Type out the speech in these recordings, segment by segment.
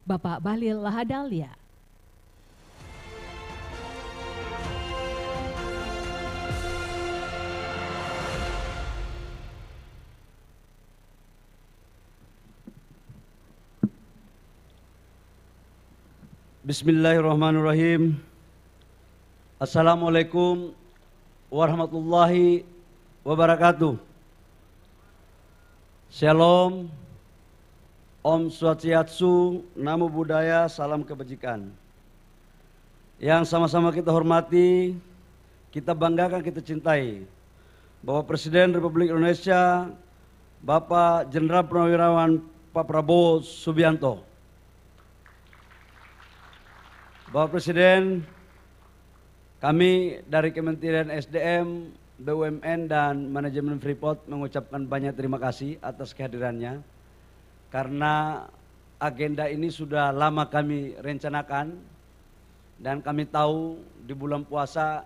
Bapak Bahlil Lahadalia. Bismillahirrahmanirrahim. Assalamualaikum warahmatullahi wabarakatuh. Shalom, Om Swastiastu, Namo Buddhaya, salam kebajikan. Yang sama-sama kita hormati, kita banggakan, kita cintai, Bapak Presiden Republik Indonesia, Bapak Jenderal Purnawirawan Pak Prabowo Subianto. Bapak Presiden, kami dari Kementerian SDM, BUMN dan Manajemen Freeport mengucapkan banyak terima kasih atas kehadirannya. Karena agenda ini sudah lama kami rencanakan dan kami tahu di bulan puasa,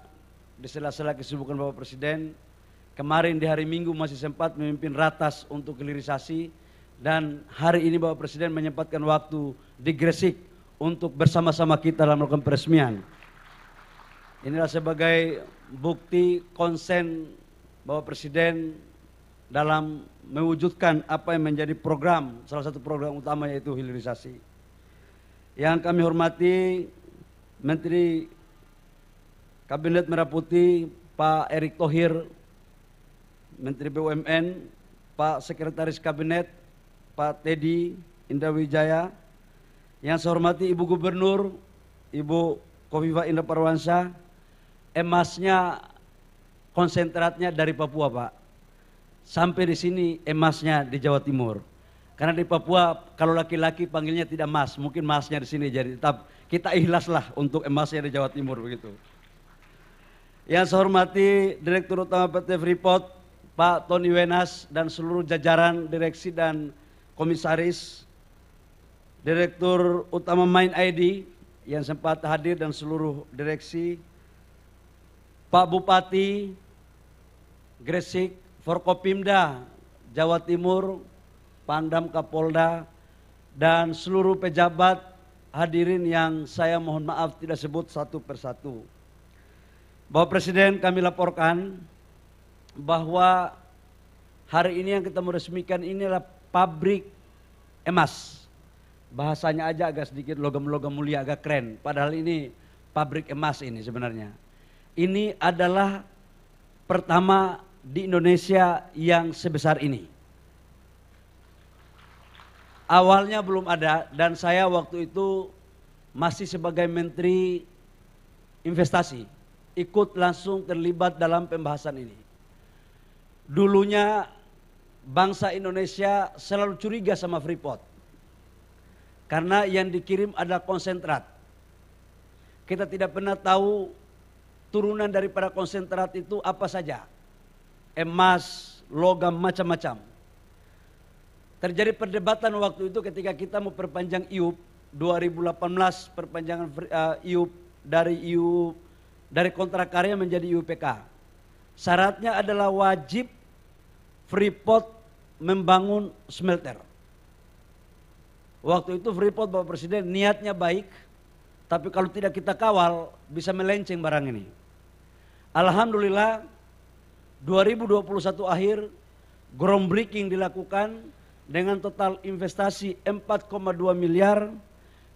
di sela-sela kesibukan Bapak Presiden, kemarin di hari Minggu masih sempat memimpin ratas untuk hilirisasi dan hari ini Bapak Presiden menyempatkan waktu di Gresik untuk bersama-sama kita dalam melakukan peresmian. Inilah sebagai bukti konsen Bapak Presiden dalam mewujudkan apa yang menjadi program, salah satu program utama yaitu hilirisasi. Yang kami hormati Menteri Kabinet Merah Putih Pak Erick Thohir, Menteri BUMN, Pak Sekretaris Kabinet Pak Teddy Indrawijaya, yang saya hormati Ibu Gubernur, Ibu Khofifah Indar Parawansa, emasnya konsentratnya dari Papua Pak. Sampai di sini emasnya di Jawa Timur. Karena di Papua kalau laki-laki panggilnya tidak mas, mungkin masnya di sini jadi tetap kita ikhlaslah untuk emasnya di Jawa Timur begitu. Yang saya hormati Direktur Utama PT Freeport Pak Tony Wenas dan seluruh jajaran direksi dan komisaris, Direktur Utama Mind ID yang sempat hadir dan seluruh direksi, Pak Bupati Gresik, Forkopimda Jawa Timur, Pangdam Kapolda, dan seluruh pejabat hadirin yang saya mohon maaf tidak sebut satu persatu. Bapak Presiden, kami laporkan bahwa hari ini yang kita meresmikan ini adalah pabrik emas. Bahasanya aja agak sedikit logam-logam mulia, agak keren. Padahal ini pabrik emas ini sebenarnya. Ini adalah pertama di Indonesia yang sebesar ini. Awalnya belum ada dan saya waktu itu masih sebagai Menteri Investasi, ikut langsung terlibat dalam pembahasan ini. Dulunya bangsa Indonesia selalu curiga sama Freeport. Karena yang dikirim adalah konsentrat. Kita tidak pernah tahu turunan daripada konsentrat itu apa saja. Emas, logam, macam-macam. Terjadi perdebatan waktu itu ketika kita mau perpanjang IUP 2018, perpanjangan IUP dari kontrak karya menjadi IUPK. Syaratnya adalah wajib Freeport membangun smelter. Waktu itu Freeport Bapak Presiden niatnya baik, tapi kalau tidak kita kawal bisa melenceng barang ini. Alhamdulillah 2021 akhir groundbreaking dilakukan dengan total investasi 4,2 miliar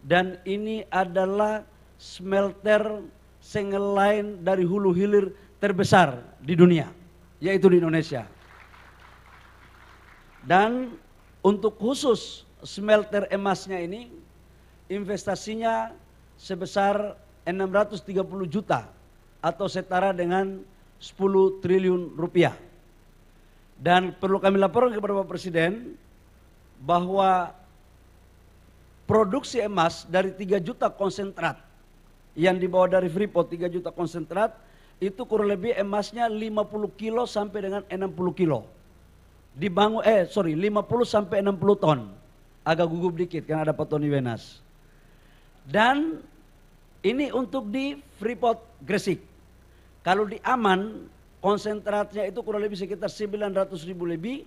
dan ini adalah smelter single line dari hulu hilir terbesar di dunia, yaitu di Indonesia. Dan untuk khusus smelter emasnya ini investasinya sebesar 630 juta atau setara dengan 10 triliun rupiah. Dan perlu kami laporkan kepada Bapak Presiden bahwa produksi emas dari 3 juta konsentrat yang dibawa dari Freeport, 3 juta konsentrat itu kurang lebih emasnya 50 kilo sampai dengan 60 kilo. 50 sampai 60 ton. Agak gugup dikit karena ada Pak Tony Wenas. Dan ini untuk di Freeport Gresik. Kalau di Aman, konsentratnya itu kurang lebih sekitar 900.000 lebih.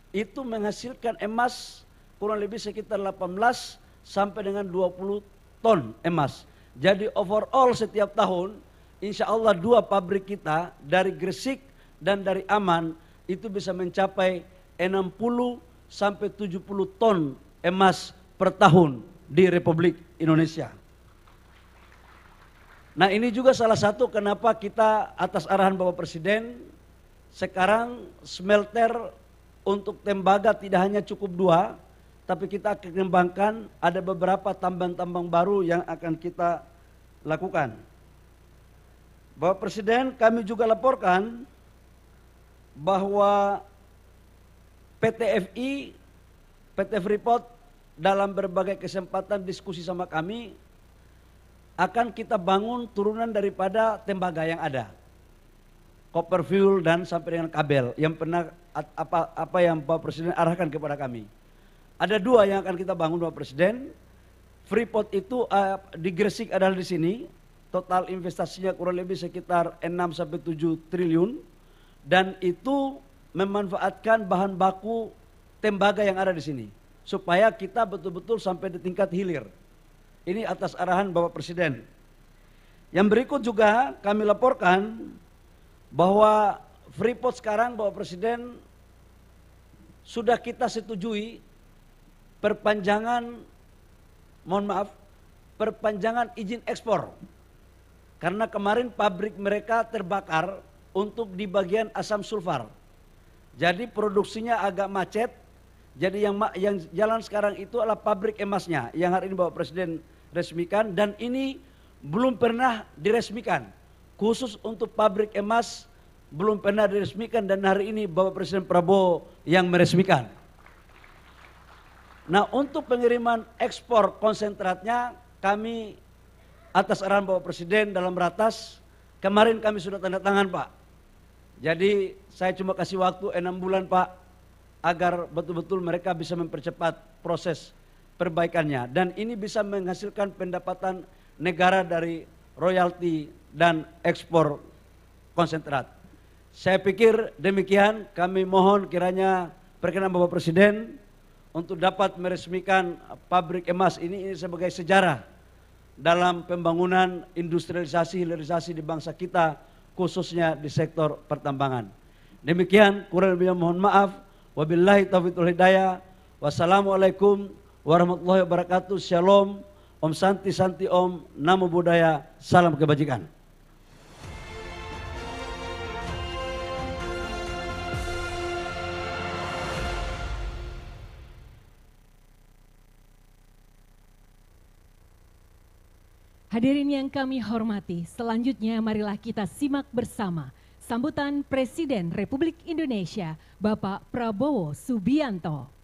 Itu menghasilkan emas kurang lebih sekitar 18 sampai dengan 20 ton emas. Jadi overall setiap tahun insya Allah 2 pabrik kita dari Gresik dan dari Aman itu bisa mencapai 60 sampai 70 ton emas per tahun di Republik Indonesia. Nah ini juga salah satu kenapa kita atas arahan Bapak Presiden sekarang smelter untuk tembaga tidak hanya cukup 2, tapi kita akan kembangkan ada beberapa tambang-tambang baru yang akan kita lakukan. Bapak Presiden, kami juga laporkan bahwa PT FI, PT Freeport dalam berbagai kesempatan diskusi sama kami akan kita bangun turunan daripada tembaga yang ada. Copper fuel dan sampai dengan kabel yang pernah apa yang Bapak Presiden arahkan kepada kami. Ada 2 yang akan kita bangun Bapak Presiden. Freeport itu di Gresik adalah di sini. Total investasinya kurang lebih sekitar 6 sampai 7 triliun dan itu memanfaatkan bahan baku tembaga yang ada di sini supaya kita betul-betul sampai di tingkat hilir. Ini atas arahan Bapak Presiden. Yang berikut juga kami laporkan bahwa Freeport sekarang Bapak Presiden sudah kita setujui perpanjangan izin ekspor. Karena kemarin pabrik mereka terbakar untuk di bagian asam sulfar. Jadi produksinya agak macet. Jadi yang jalan sekarang itu adalah pabrik emasnya yang hari ini Bapak Presiden resmikan dan ini belum pernah diresmikan. Khusus untuk pabrik emas belum pernah diresmikan dan hari ini Bapak Presiden Prabowo yang meresmikan. Nah untuk pengiriman ekspor konsentratnya kami atas arahan Bapak Presiden dalam ratas kemarin kami sudah tanda tangan Pak. Jadi saya cuma kasih waktu 6 bulan Pak agar betul-betul mereka bisa mempercepat proses perbaikannya dan ini bisa menghasilkan pendapatan negara dari royalti dan ekspor konsentrat. Saya pikir demikian, kami mohon kiranya perkenan Bapak Presiden untuk dapat meresmikan pabrik emas ini sebagai sejarah dalam pembangunan industrialisasi, hilirisasi di bangsa kita, khususnya di sektor pertambangan. Demikian, kurang lebihnya mohon maaf. Wabillahi taufiq wal hidayah. Wassalamualaikum warahmatullahi wabarakatuh. Shalom. Om Santi Santi Om. Namo Buddhaya. Salam kebajikan. Hadirin yang kami hormati, selanjutnya marilah kita simak bersama sambutan Presiden Republik Indonesia, Bapak Prabowo Subianto.